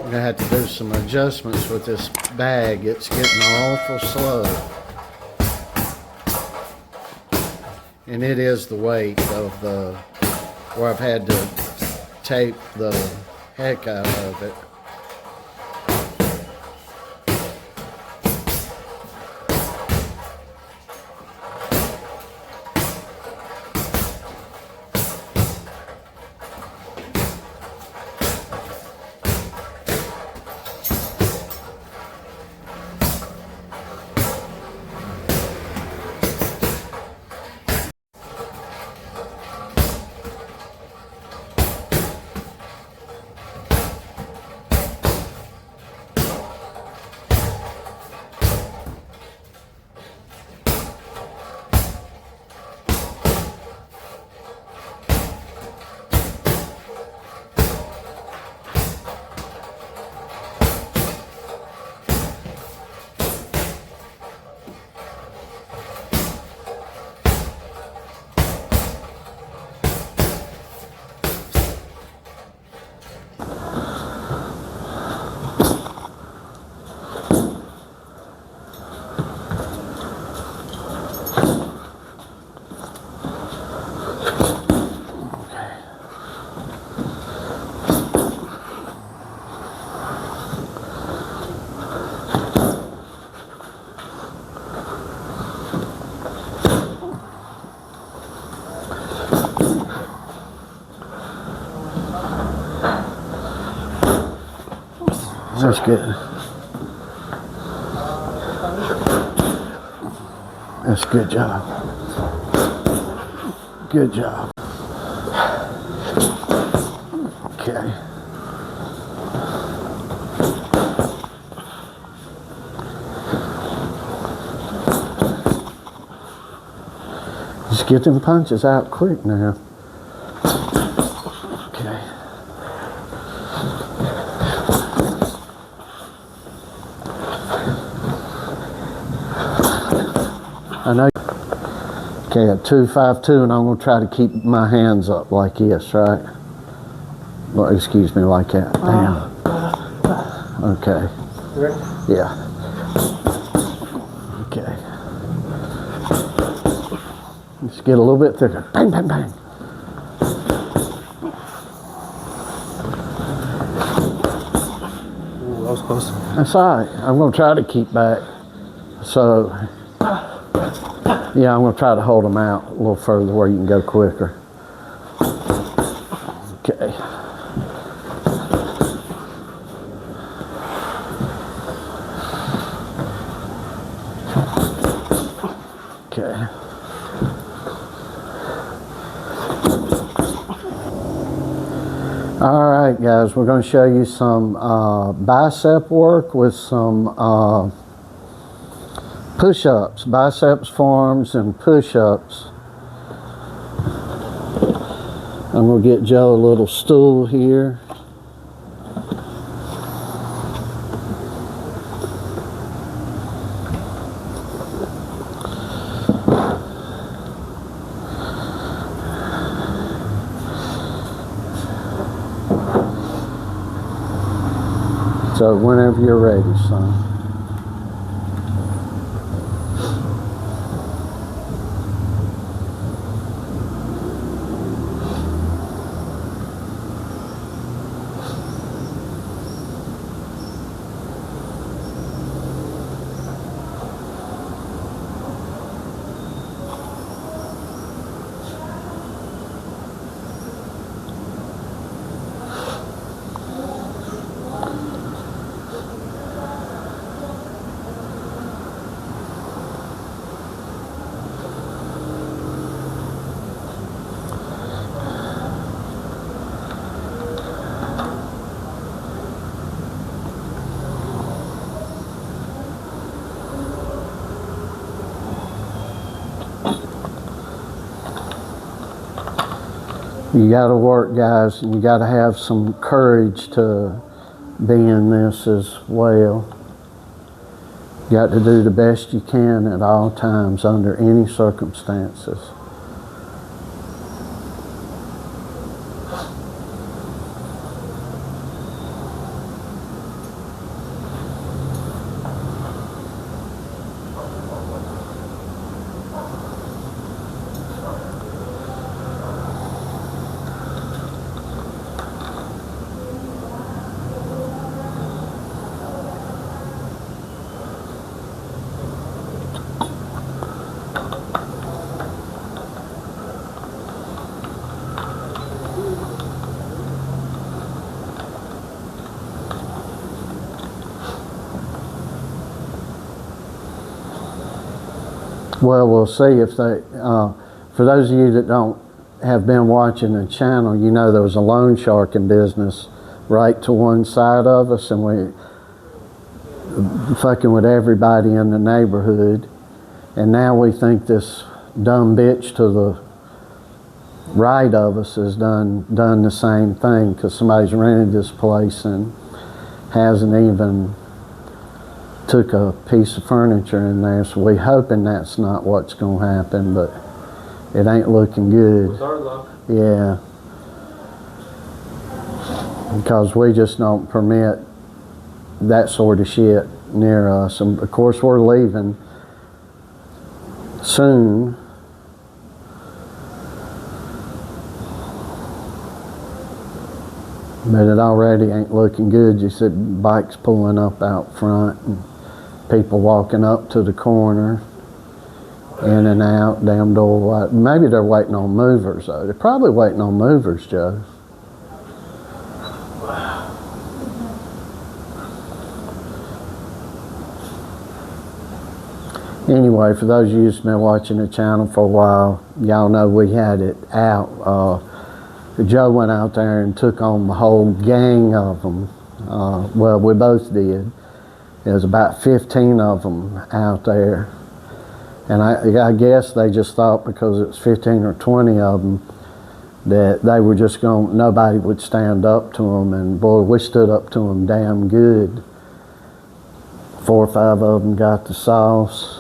gonna have to do some adjustments with this bag. It's getting awful slow. And it is the weight of the, where I've had to tape the heck out of it. That's good. That's a good job. Good job. Okay. Just get them punches out quick now. Okay. I know. Okay, at 252, and I'm going to try to keep my hands up like this, right? Well, excuse me, like that. Damn. Okay. Yeah. Okay. Just get a little bit thicker. Bang, bang, bang. Ooh, that was close. That's all right. I'm going to try to keep back. So, yeah, I'm going to try to hold them out a little further where you can go quicker. Okay. Okay. All right, guys, we're going to show you some bicep work with some push-ups, biceps forms and push-ups. I'm going to get Joe a little stool here. So whenever you're ready, son. You got to work, guys, and you got to have some courage to be in this as well. You got to do the best you can at all times under any circumstances. Well, we'll see if they, for those of you that don't have been watching the channel, you know there was a loan sharking business right to one side of us, and we fucking with everybody in the neighborhood. And now we think this dumb bitch to the right of us has done the same thing, because somebody's rented this place and hasn't even took a piece of furniture in there. So we hoping that's not what's going to happen, but it ain't looking good. With our luck. Yeah, because we just don't permit that sort of shit near us. And of course we're leaving soon. But it already ain't looking good. You see bikes pulling up out front and people walking up to the corner, in and out, damn door wide. Maybe they're waiting on movers though. They're probably waiting on movers, Joe. Anyway, for those of you who've been watching the channel for a while, y'all know we had it out. Joe went out there and took on the whole gang of them. Well, we both did. There was about 15 of them out there. And I guess they just thought because it was 15 or 20 of them that they were just going, nobody would stand up to them. And boy, we stood up to them damn good. 4 or 5 of them got the sauce.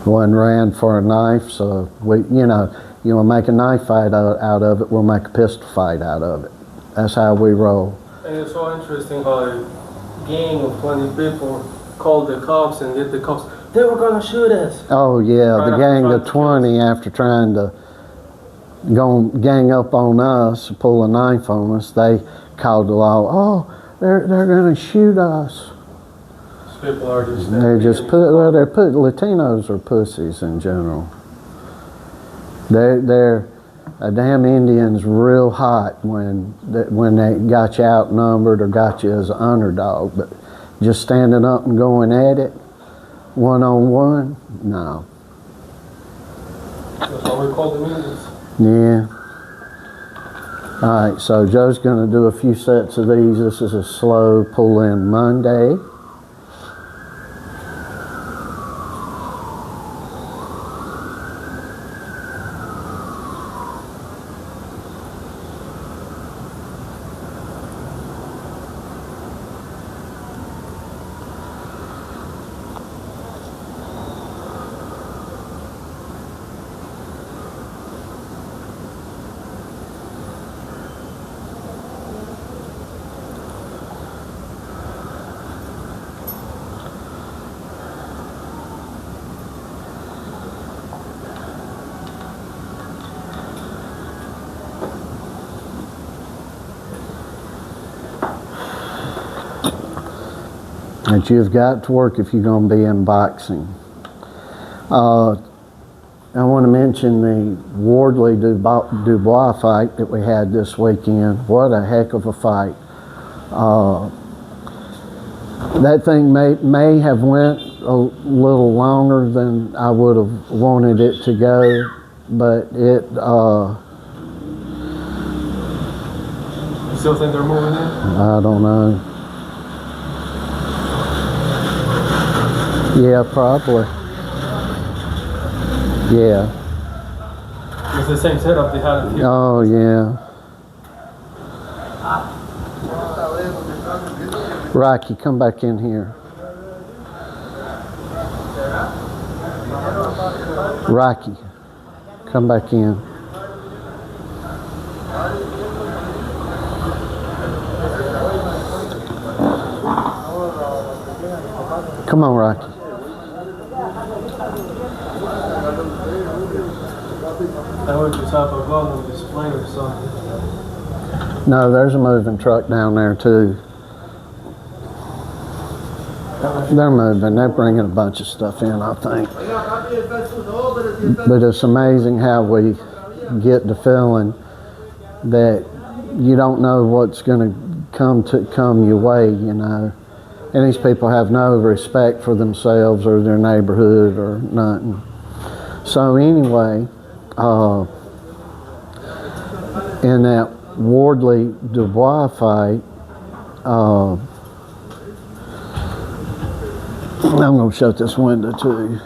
One ran for a knife, so we, you want to make a knife fight out of it, we'll make a pistol fight out of it. That's how we roll. And it's so interesting how a gang of 20 people called the cops and get the cops. They were gonna shoot us. Oh yeah, the gang of 20 after trying to go gang up on us, pull a knife on us, they called the law. Oh, they're gonna shoot us. People are just. Latinos are pussies in general. They're a damn Indian's real hot when they got you outnumbered or got you as an underdog, but just standing up and going at it one-on-one, no. That's what we call the Indians. Yeah. All right, so Joe's going to do a few sets of these. This is a slow pull-in Monday. That you've got to work if you're going to be in boxing. I want to mention the Wardley Dubois fight that we had this weekend. What a heck of a fight. That thing may have went a little longer than I would have wanted it to go, but it... You still think they're moving in? I don't know. Yeah, probably. Yeah. It's the same setup they had here. Oh, yeah. Rocky, come back in here. Rocky, come back in. Come on, Rocky. I heard you talk about on display or something. No, there's a moving truck down there too. They're moving. They're bringing a bunch of stuff in, I think. But it's amazing how we get the feeling that you don't know what's going to come your way, And these people have no respect for themselves or their neighborhood or nothing. So anyway, in that Wardley-Dubois fight, I'm going to shut this window too.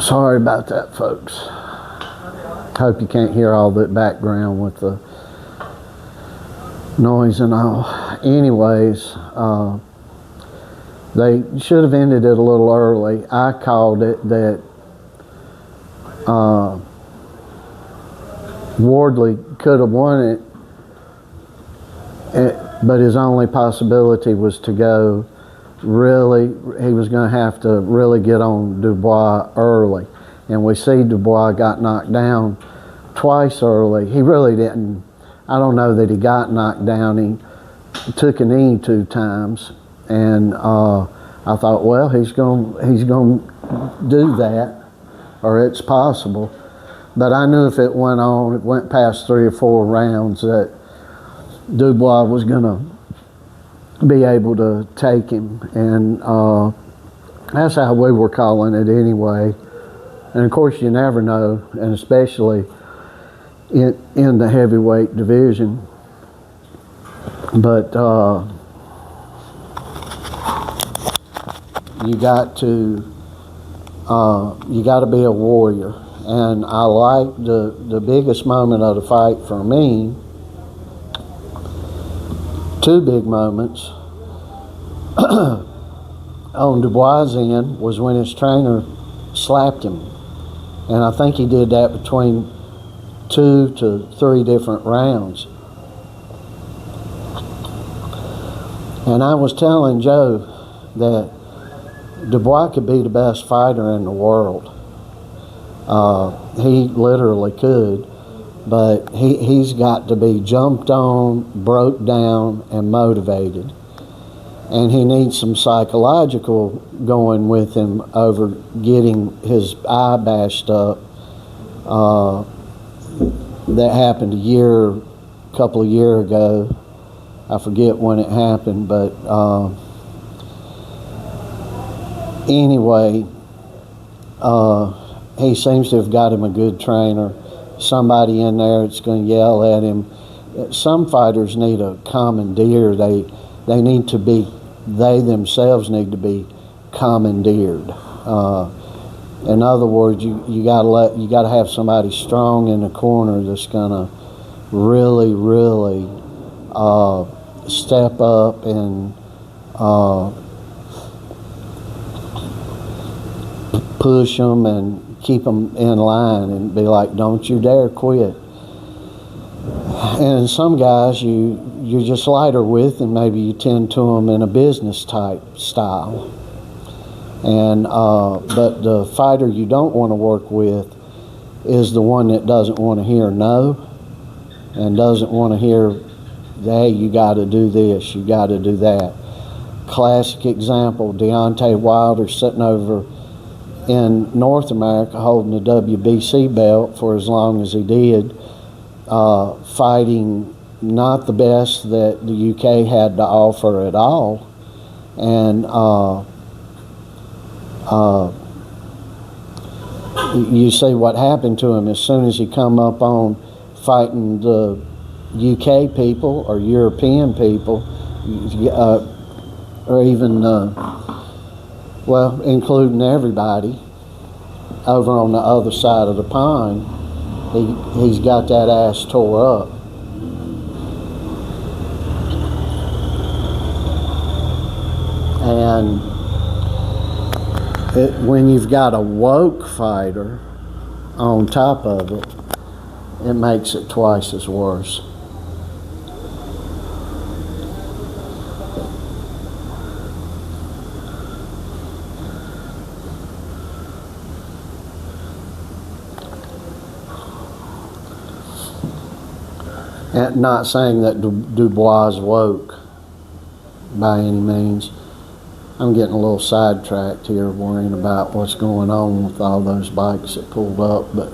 Sorry about that, folks. Hope you can't hear all that background with the noise and all. Anyways, they should have ended it a little early. I called it that Wardley could have won it, but his only possibility was to go really, he was going to have to really get on Dubois early. And we see Dubois got knocked down twice early. He really didn't, I don't know that he got knocked down. He took a knee 2 times. And I thought, well, he's going to do that, or it's possible. But I knew if it went on, it went past 3 or 4 rounds, that Dubois was going to be able to take him. And that's how we were calling it anyway. And of course, you never know, and especially in the heavyweight division. But you got to be a warrior. And I like the biggest moment of the fight for me, 2 big moments on Dubois' end was when his trainer slapped him. And I think he did that between 2 to 3 different rounds. And I was telling Joe that Dubois could be the best fighter in the world. He literally could, but he's got to be jumped on, broke down, and motivated. And he needs some psychological going with him over getting his eye bashed up. That happened a couple of years ago. I forget when it happened, but anyway, he seems to have got him a good trainer, somebody in there that's going to yell at him. Some fighters need a commandeer. They themselves need to be commandeered. In other words, you got to have somebody strong in the corner that's going to really step up and push them and keep them in line and be like, don't you dare quit. And some guys you're just lighter with, and maybe you tend to them in a business type style. And but the fighter you don't want to work with is the one that doesn't want to hear no, and doesn't want to hear, hey, you got to do this, you got to do that. Classic example, Deontay Wilder sitting over in North America holding the WBC belt for as long as he did, fighting not the best that the UK had to offer at all. And you see what happened to him as soon as he come up on fighting the UK people or European people, or even well, including everybody over on the other side of the pond. He's got that ass tore up. And when you've got a woke fighter on top of it, it makes it twice as worse. And not saying that Dubois is woke by any means, I'm getting a little sidetracked here worrying about what's going on with all those bikes that pulled up, but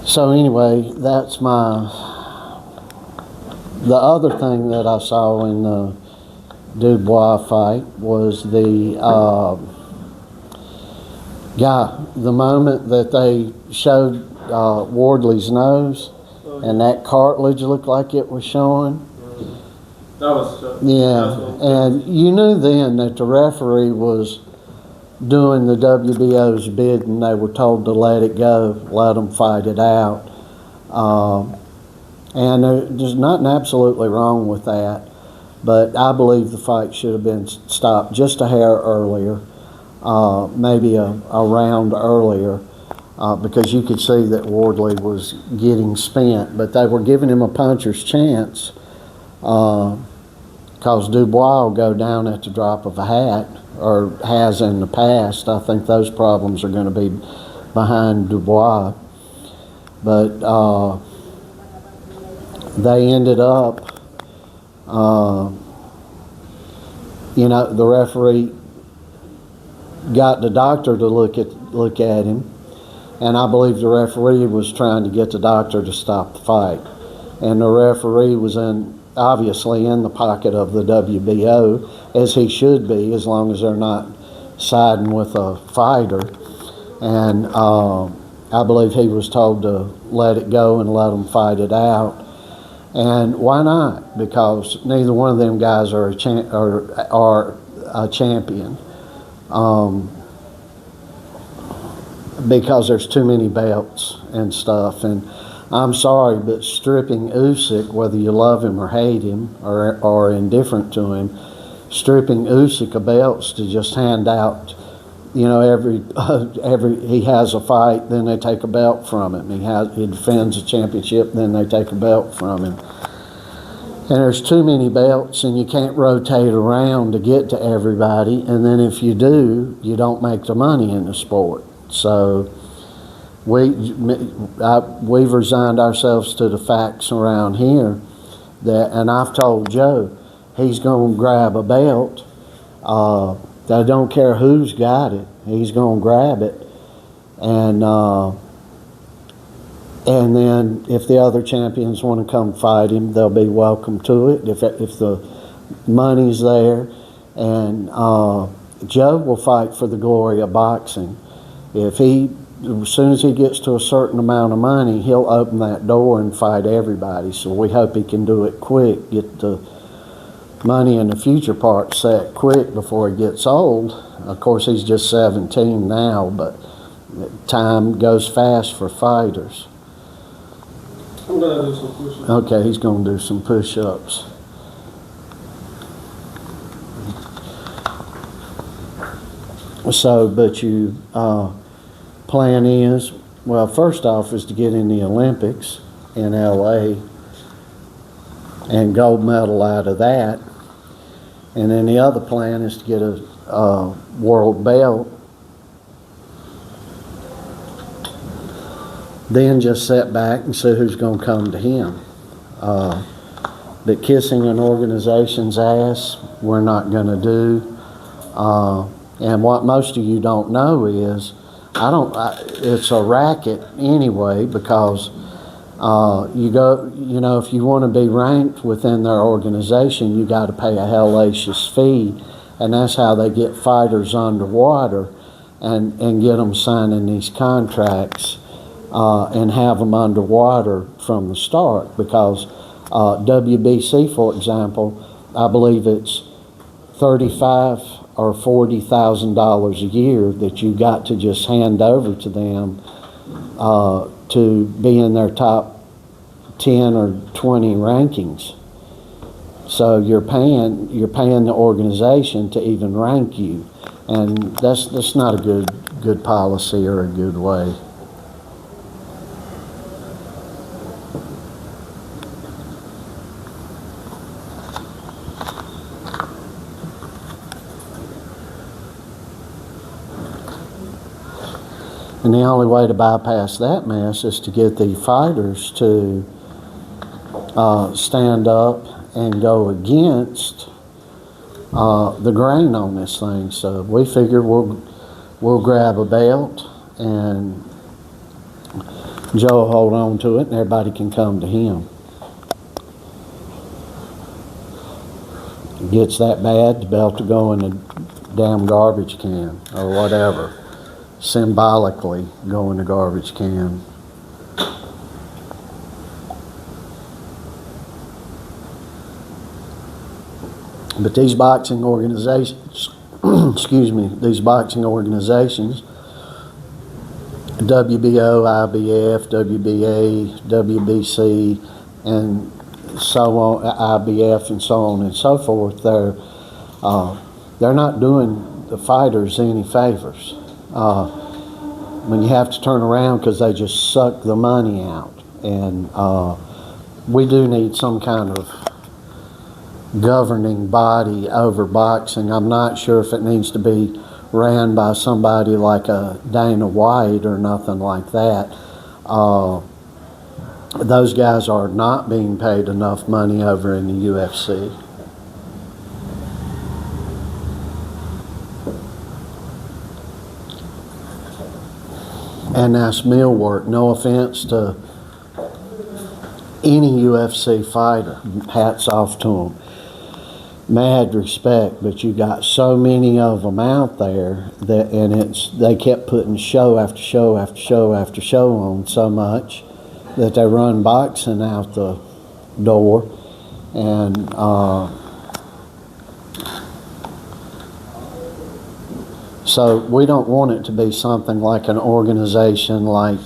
so anyway, that's the other thing that I saw in the Dubois fight was the guy, the moment that they showed Wardley's nose and that cartilage looked like it was showing. That was Yeah, and you knew then that the referee was doing the WBO's bidding. They were told to let it go, let them fight it out. And there's nothing absolutely wrong with that, but I believe the fight should have been stopped just a hair earlier, maybe a round earlier, because you could see that Wardley was getting spent, but they were giving him a puncher's chance, because Dubois will go down at the drop of a hat, or has in the past. I think those problems are going to be behind Dubois. But they ended up, the referee got the doctor to look at him, and I believe the referee was trying to get the doctor to stop the fight. And the referee was obviously in the pocket of the WBO, as he should be, as long as they're not siding with a fighter. And I believe he was told to let it go and let them fight it out. And why not? Because neither one of them guys are a champion. Because there's too many belts and stuff. And I'm sorry, but stripping Usyk, whether you love him or hate him or are indifferent to him, stripping Usyk of belts to just hand out, every he has a fight, then they take a belt from him. He defends a championship, then they take a belt from him. And there's too many belts, and you can't rotate around to get to everybody. And then if you do, you don't make the money in the sport. So we've resigned ourselves to the facts around here. And I've told Joe, he's going to grab a belt. They don't care who's got it. He's going to grab it. And then if the other champions want to come fight him, they'll be welcome to it if the money's there. And Joe will fight for the glory of boxing. As soon as he gets to a certain amount of money, he'll open that door and fight everybody. So we hope he can do it quick, get the money in the future part set quick before he gets old. Of course, he's just 17 now, but time goes fast for fighters. I'm going to do some push-ups. Okay, he's going to do some push-ups. So, but you... plan is, well, first off is to get in the Olympics in LA and gold medal out of that. And then the other plan is to get a world belt. Then just sit back and see who's going to come to him. But kissing an organization's ass, we're not going to do. And what most of you don't know is, it's a racket anyway, because if you want to be ranked within their organization, you got to pay a hellacious fee, and that's how they get fighters underwater and get them signing these contracts and have them underwater from the start. Because WBC, for example, I believe it's $35,000 or $40,000 a year that you got to just hand over to them to be in their top 10 or 20 rankings. So you're paying the organization to even rank you, and that's not a good policy or a good way. And the only way to bypass that mess is to get the fighters to stand up and go against the grain on this thing. So we figure we'll grab a belt and Joe will hold on to it and everybody can come to him. It gets that bad, the belt will go in the damn garbage can or whatever. Symbolically go in the garbage can. But these boxing organizations, excuse me, these boxing organizations, WBO, IBF, WBA, WBC, and so on, IBF, and so on and so forth, they're not doing the fighters any favors. When you have to turn around because they just suck the money out. And we do need some kind of governing body over boxing. I'm not sure if it needs to be ran by somebody like a Dana White or nothing like that. Those guys are not being paid enough money over in the UFC. And that's meal work. No offense to any UFC fighter. Hats off to them. Mad respect, but you got so many of them out there that, and they kept putting show after show after show after show on so much that they run boxing out the door. And so we don't want it to be something like an organization like,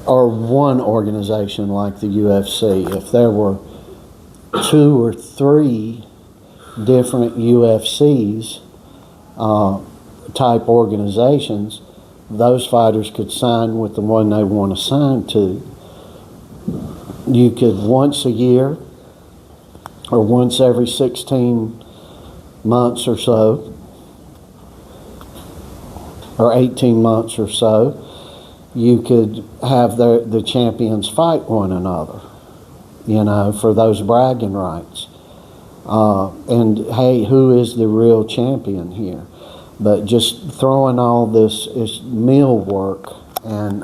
or one organization like the UFC. If there were 2 or 3 different UFCs type organizations, those fighters could sign with the one they want to sign to. You could once a year or once every 16 months or so, or 18 months or so, you could have the champions fight one another, you know, for those bragging rights. And hey, who is the real champion here? But just throwing all this is meal work, and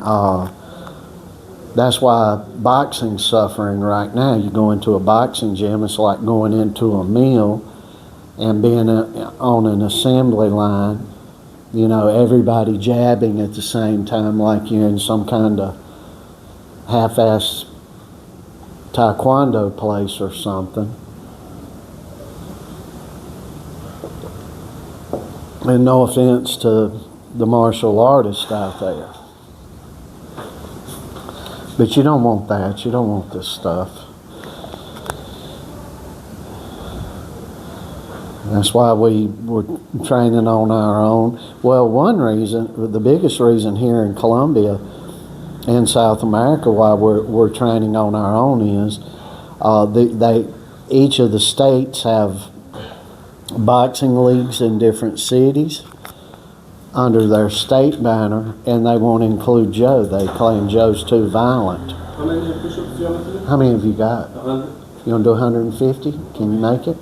that's why boxing's suffering right now. You go into a boxing gym, it's like going into a meal and being on an assembly line, you know, everybody jabbing at the same time like you're in some kind of half-ass taekwondo place or something. And no offense to the martial artists out there, but you don't want that. You don't want this stuff. That's why we were training on our own. Well, one reason, the biggest reason here in Colombia and South America why we're training on our own is each of the states have boxing leagues in different cities under their state banner, and they won't include Joe. They claim Joe's too violent. How many push-ups do you want to do? How many have you got? 100. You want to do 150? Can you make it?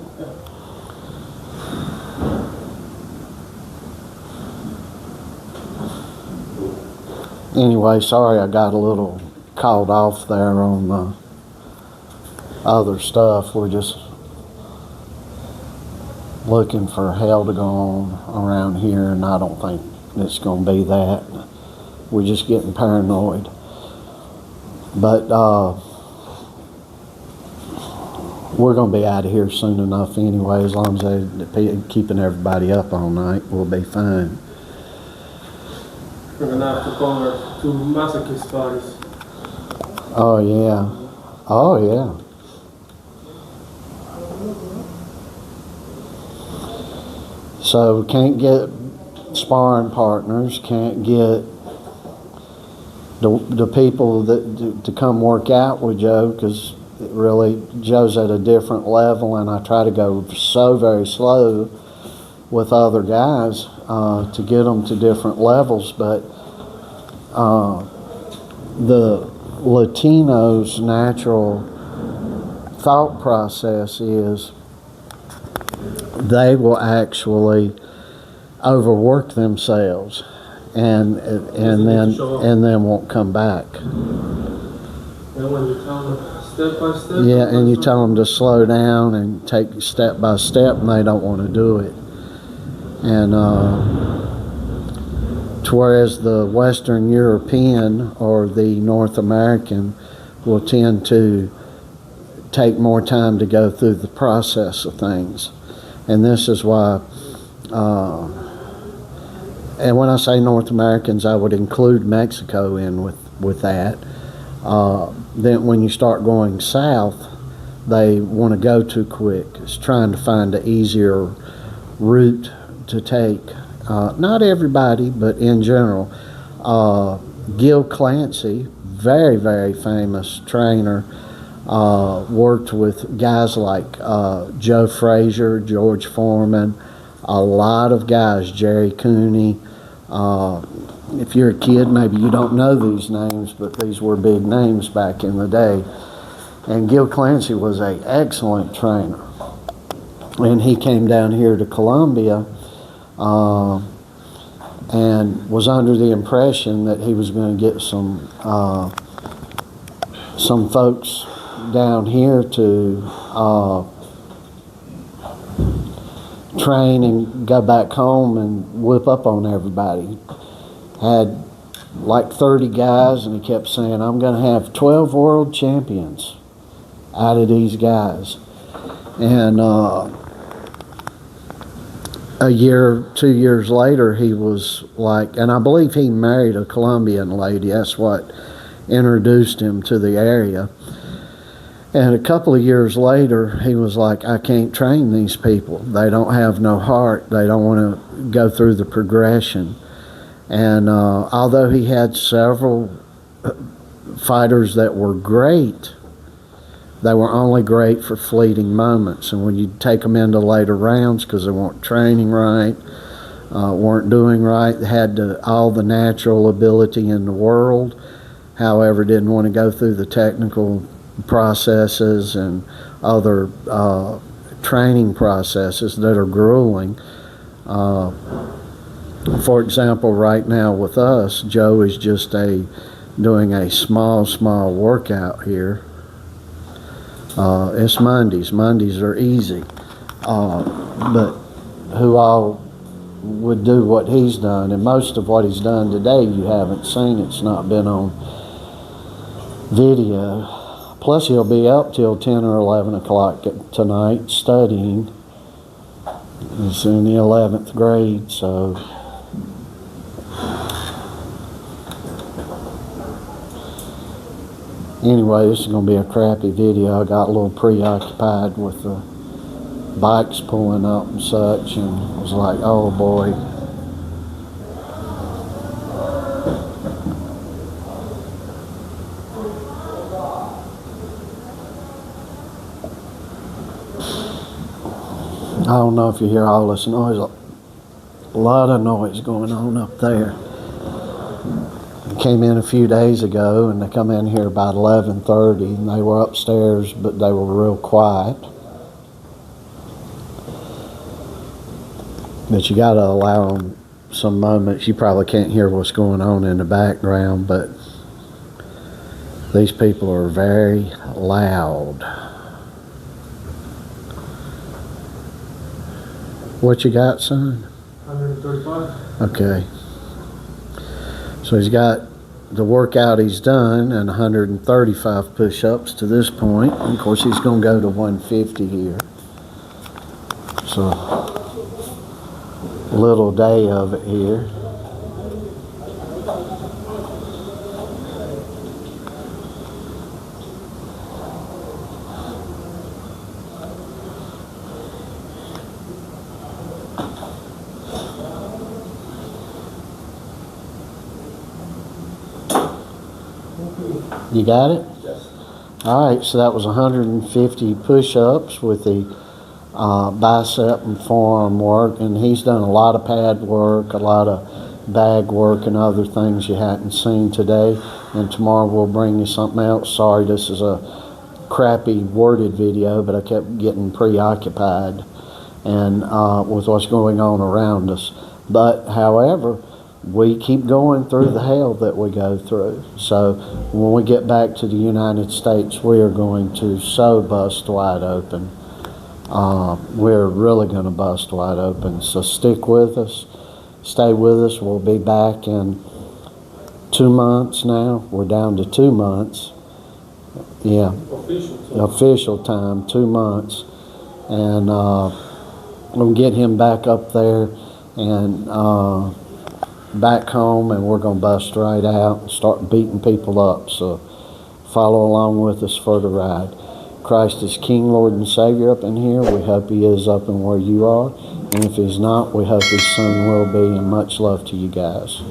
Anyway, sorry I got a little called off there on the other stuff. We're just looking for hell to go on around here, and I don't think it's going to be that. We're just getting paranoid. But We're gonna be out of here soon enough anyway, as long as they're keeping everybody up all night, we'll be fine. We're gonna have to cover 2 masochist bodies. Oh, yeah. Oh, yeah. So can't get sparring partners, can't get the people that to come work out with Joe, because really Joe's at a different level, and I try to go so very slow with other guys to get them to different levels. But the Latinos' natural thought process is they will actually overwork themselves and then won't come back. And when you tell them step by step. Yeah, and you tell them to slow down and take step by step, and they don't want to do it. And to whereas the Western European or the North American will tend to take more time to go through the process of things. And this is why, and when I say North Americans, I would include Mexico in with that. Then when you start going south, they want to go too quick. It's trying to find an easier route to take. Not everybody, but in general. Gil Clancy, very, very famous trainer, worked with guys like Joe Frazier, George Foreman, a lot of guys, Jerry Cooney. If you're a kid, maybe you don't know these names, but these were big names back in the day. And Gil Clancy was an excellent trainer. And he came down here to Columbia and was under the impression that he was going to get some folks down here to train and go back home and whip up on everybody. Had like 30 guys, and he kept saying, I'm going to have 12 world champions out of these guys. And a year, 2 years later, he was like, and I believe he married a Colombian lady. That's what introduced him to the area. And a couple of years later, he was like, I can't train these people. They don't have no heart. They don't want to go through the progression. And although he had several fighters that were great, they were only great for fleeting moments. And when you take them into later rounds because they weren't training right, weren't doing right, they had all the natural ability in the world, however, didn't want to go through the technical processes and other training processes that are grueling. For example, right now with us, Joe is just doing a small workout here. It's Mondays. Mondays are easy. But who all would do what he's done, and most of what he's done today you haven't seen. It's not been on video. Plus he'll be up till 10 or 11 o'clock tonight studying. He's in the 11th grade, so anyway, this is going to be a crappy video. I got a little preoccupied with the bikes pulling up and such, and was like, oh boy. I don't know if you hear all this noise. A lot of noise going on up there. I came in a few days ago, and they come in here about 11:30, and they were upstairs, but they were real quiet. But you got to allow them some moments. You probably can't hear what's going on in the background, but these people are very loud. What you got, son? 135. Okay. So he's got the workout he's done and 135 push-ups to this point. And of course, he's going to go to 150 here. So, little day of it here. You got it? Yes. All right, so that was 150 push-ups with the bicep and forearm work, and he's done a lot of pad work, a lot of bag work, and other things you hadn't seen today. And tomorrow we'll bring you something else. Sorry, this is a crappy worded video, but I kept getting preoccupied and with what's going on around us. But however, we keep going through the hell that we go through. So when we get back to the United States, we are going to so bust wide open. We're really going to bust wide open. So stick with us. Stay with us. We'll be back in 2 months now. We're down to 2 months. Yeah. Official time, 2 months. And we'll get him back up there and back home, and we're going to bust right out and start beating people up. So follow along with us for the ride. Christ is King, Lord, and Savior up in here. We hope he is up in where you are. And if he's not, we hope he soon will be. And much love to you guys.